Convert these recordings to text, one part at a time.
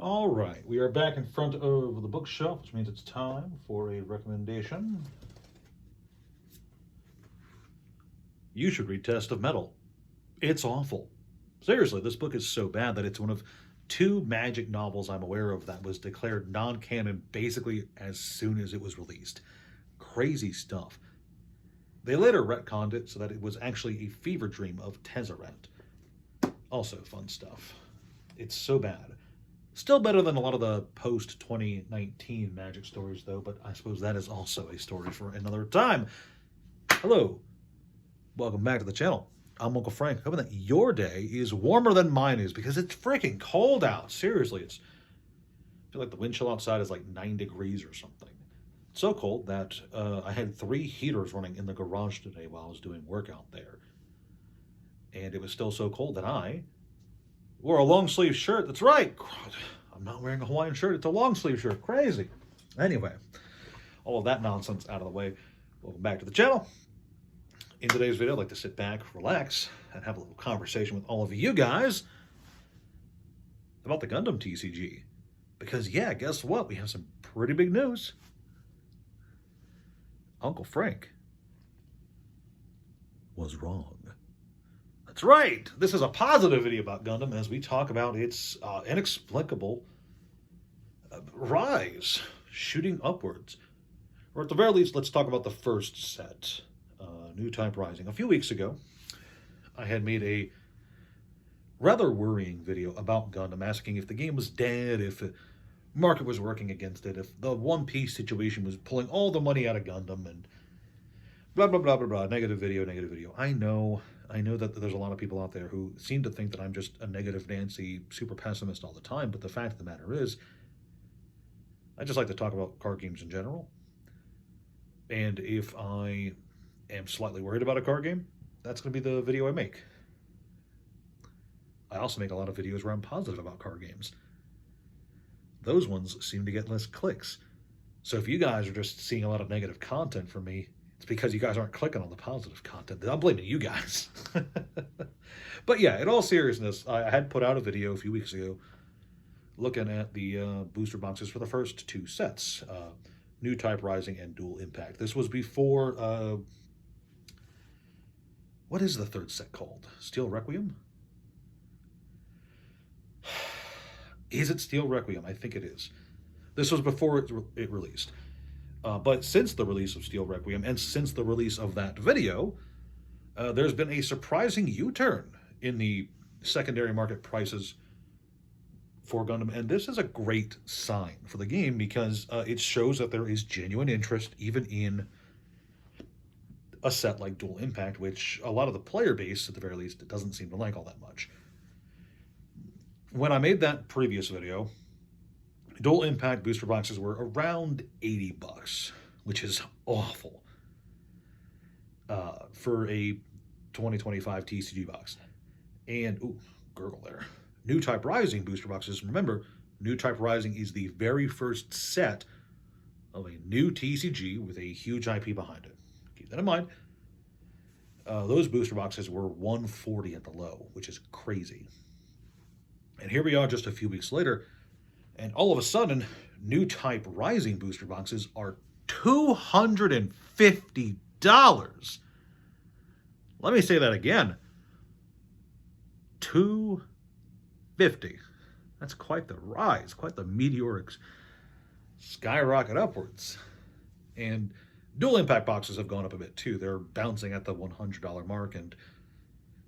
All right, we are back in front of the bookshelf, which means it's time for a recommendation. You should read Test of Metal. It's awful. Seriously, this book is so bad that it's one of two magic novels I'm aware of that was declared non-canon basically as soon as it was released. Crazy stuff. They later retconned it so that it was actually a fever dream of Tezzeret. Also fun stuff. It's so bad. Still better than a lot of the post 2019 Magic stories, though, but I suppose that is also a story for another time. Hello, welcome back to the channel. I'm Uncle Frank, hoping that your day is warmer than mine is because it's freaking cold out. Seriously, I feel like the wind chill outside is like 9 degrees or something. It's so cold that I had 3 heaters running in the garage today while I was doing work out there. And it was still so cold that I wore a long sleeve shirt. That's right. I'm not wearing a Hawaiian shirt. It's a long sleeve shirt. Crazy. Anyway, all of that nonsense out of the way. Welcome back to the channel. In today's video, I'd like to sit back, relax, and have a little conversation with all of you guys about the Gundam TCG. Because, yeah, guess what? We have some pretty big news. Uncle Frank was wrong. That's right. This is a positive video about Gundam as we talk about its inexplicable rise, shooting upwards. Or at the very least, let's talk about the first set, New Type Rising. A few weeks ago, I had made a rather worrying video about Gundam, asking if the game was dead, if the market was working against it, if the One Piece situation was pulling all the money out of Gundam, and blah, blah, blah, blah, blah. Negative video, negative video. I know that there's a lot of people out there who seem to think that I'm just a negative Nancy, super pessimist all the time, but the fact of the matter is, I just like to talk about card games in general. And if I am slightly worried about a card game, that's going to be the video I make. I also make a lot of videos where I'm positive about card games. Those ones seem to get less clicks. So if you guys are just seeing a lot of negative content from me, it's because you guys aren't clicking on the positive content. I'm blaming you guys. But yeah, in all seriousness, I had put out a video a few weeks ago looking at the booster boxes for the first 2 sets, New Type Rising and Dual Impact. This was before, what is the third set called? Steel Requiem? Is it Steel Requiem? I think it is. This was before it released. But since the release of Steel Requiem and since the release of that video, there's been a surprising U-turn in the secondary market prices for Gundam. And this is a great sign for the game because it shows that there is genuine interest even in a set like Dual Impact, which a lot of the player base, at the very least, doesn't seem to like all that much. When I made that previous video, Dual Impact booster boxes were around 80 bucks, which is awful for a 2025 TCG box. And, ooh, gurgle there. New Type Rising booster boxes. Remember, New Type Rising is the very first set of a new TCG with a huge IP behind it. Keep that in mind. Those booster boxes were $140 at the low, which is crazy. And here we are just a few weeks later, and all of a sudden, New Type Rising booster boxes are $250. Let me say that again. $250. That's quite the rise, quite the meteoric skyrocket upwards. And Dual Impact boxes have gone up a bit too. They're bouncing at the $100 mark, and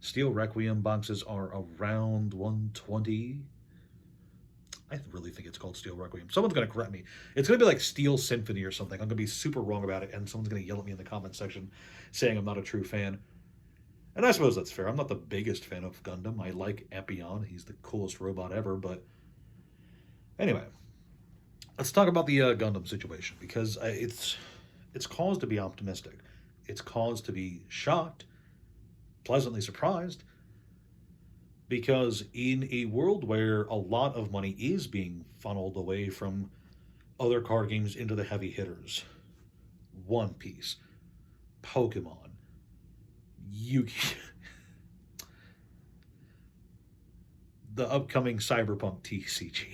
Steel Requiem boxes are around $120. I really think it's called Steel Requiem. Someone's going to correct me. It's going to be like Steel Symphony or something. I'm going to be super wrong about it, and someone's going to yell at me in the comment section saying I'm not a true fan. And I suppose that's fair. I'm not the biggest fan of Gundam. I like Epion. He's the coolest robot ever, but anyway, let's talk about the Gundam situation, because it's cause to be optimistic. It's cause to be shocked, pleasantly surprised, because in a world where a lot of money is being funneled away from other card games into the heavy hitters, One Piece, Pokemon, Yu-Gi, the upcoming Cyberpunk TCG,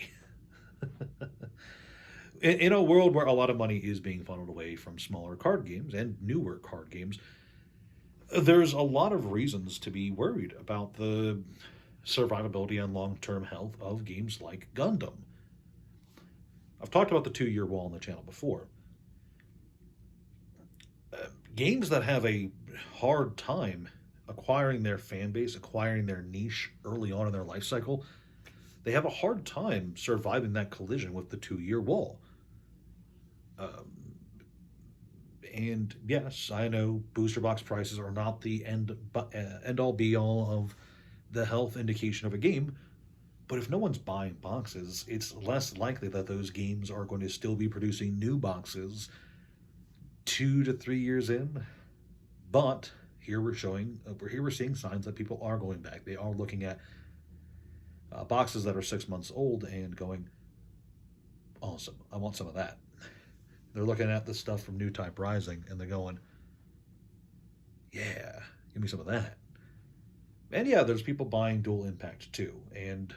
In a world where a lot of money is being funneled away from smaller card games and newer card games, there's a lot of reasons to be worried about the survivability and long term health of games like Gundam. I've talked about the 2 year wall on the channel before. Games that have a hard time acquiring their fan base, acquiring their niche early on in their life cycle, they have a hard time surviving that collision with the 2 year wall. Um, and yes, I know booster box prices are not the end all be all of the health indication of a game, but if no one's buying boxes, it's less likely that those games are going to still be producing new boxes 2 to 3 years in. But here we're seeing signs that people are going back. They are looking at boxes that are 6 months old and going, awesome, I want some of that. They're looking at the stuff from New Type Rising and they're going, yeah, give me some of that. And yeah, there's people buying Dual Impact too, and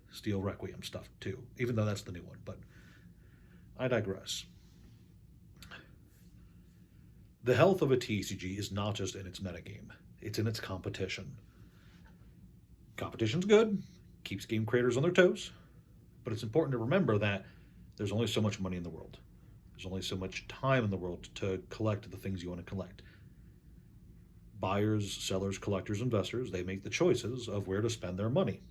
Steel Requiem stuff too, even though that's the new one. But I digress. The health of a TCG is not just in its metagame, it's in its competition. Competition's good, keeps game creators on their toes, but it's important to remember that there's only so much money in the world. There's only so much time in the world to collect the things you want to collect. Buyers, sellers, collectors, investors, they make the choices of where to spend their money.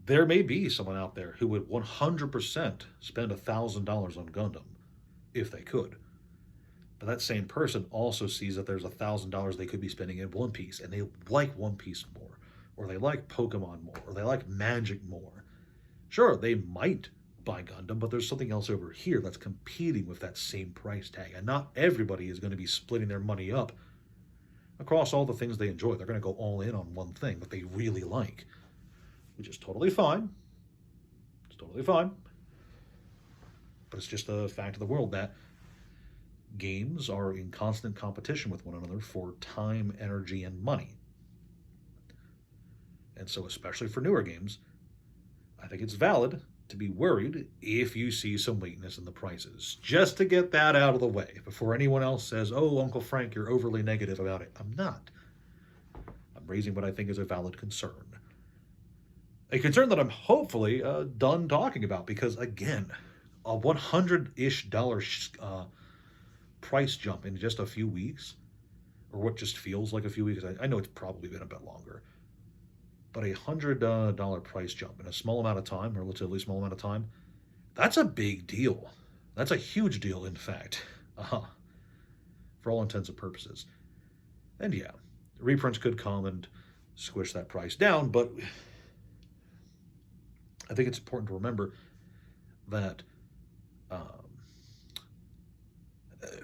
There may be someone out there who would 100% spend $1,000 on Gundam if they could. But that same person also sees that there's $1,000 they could be spending in One Piece, and they like One Piece more, or they like Pokemon more, or they like Magic more. Sure, they might buy Gundam, but there's something else over here that's competing with that same price tag, and not everybody is going to be splitting their money up across all the things they enjoy. They're going to go all in on one thing that they really like, which is totally fine. It's totally fine. But it's just a fact of the world that games are in constant competition with one another for time, energy, and money. And so, especially for newer games, I think it's valid to be worried if you see some weakness in the prices. Just to get that out of the way before anyone else says, oh, Uncle Frank, you're overly negative about it. I'm not. I'm raising what I think is a valid concern. A concern that I'm hopefully done talking about, because again, a $100-ish price jump in just a few weeks, or what just feels like a few weeks. I know it's probably been a bit longer, but a $100 price jump in a small amount of time, relatively small amount of time, that's a big deal. That's a huge deal, in fact, for all intents and purposes. And yeah, reprints could come and squish that price down, but I think it's important to remember that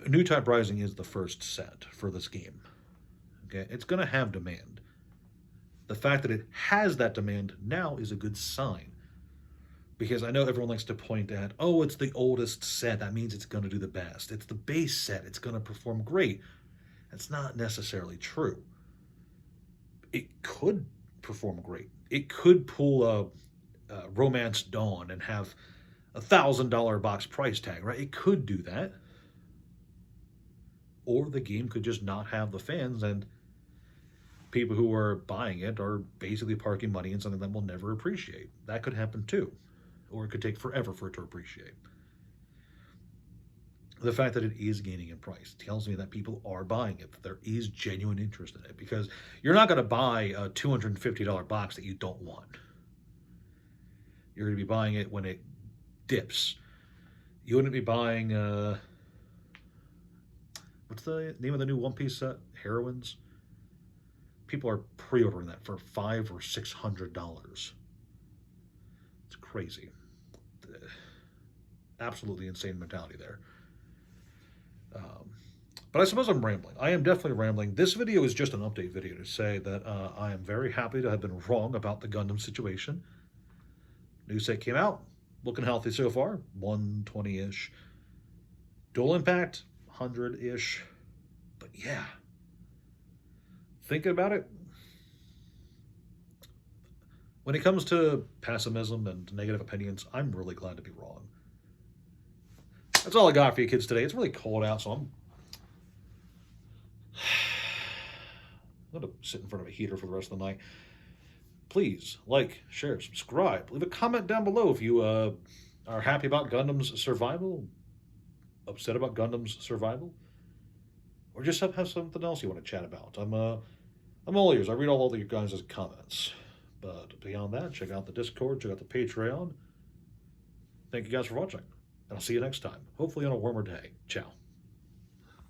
New Type Rising is the first set for this game. Okay, it's going to have demand. The fact that it has that demand now is a good sign. Because I know everyone likes to point at, oh, it's the oldest set, that means it's going to do the best. It's the base set, it's going to perform great. That's not necessarily true. It could perform great. It could pull a Romance Dawn and have $1,000 box price tag, right? It could do that. Or the game could just not have the fans, and people who are buying it are basically parking money in something that will never appreciate. That could happen too. Or it could take forever for it to appreciate. The fact that it is gaining in price tells me that people are buying it, that there is genuine interest in it, because you're not going to buy a $250 box that you don't want. You're going to be buying it when it dips. You wouldn't be buying, what's the name of the new One Piece set? Heroines? People are pre-ordering that for $500 or $600. It's crazy. Absolutely insane mentality there. But I suppose I'm rambling. I am definitely rambling. This video is just an update video to say that I am very happy to have been wrong about the Gundam situation. New set came out, looking healthy so far, 120-ish. Dual Impact, 100-ish. But yeah, thinking about it, When it comes to pessimism and negative opinions, I'm really glad to be wrong. That's all I got for you kids today. It's really cold out, so I'm going to sit in front of a heater for the rest of the night. Please like, share, subscribe. Leave a comment down below if you are happy about Gundam's survival, upset about Gundam's survival, or just have something else you want to chat about. I'm all ears. I read all of your guys' comments. But beyond that, check out the Discord, check out the Patreon. Thank you guys for watching, and I'll see you next time, hopefully on a warmer day. Ciao.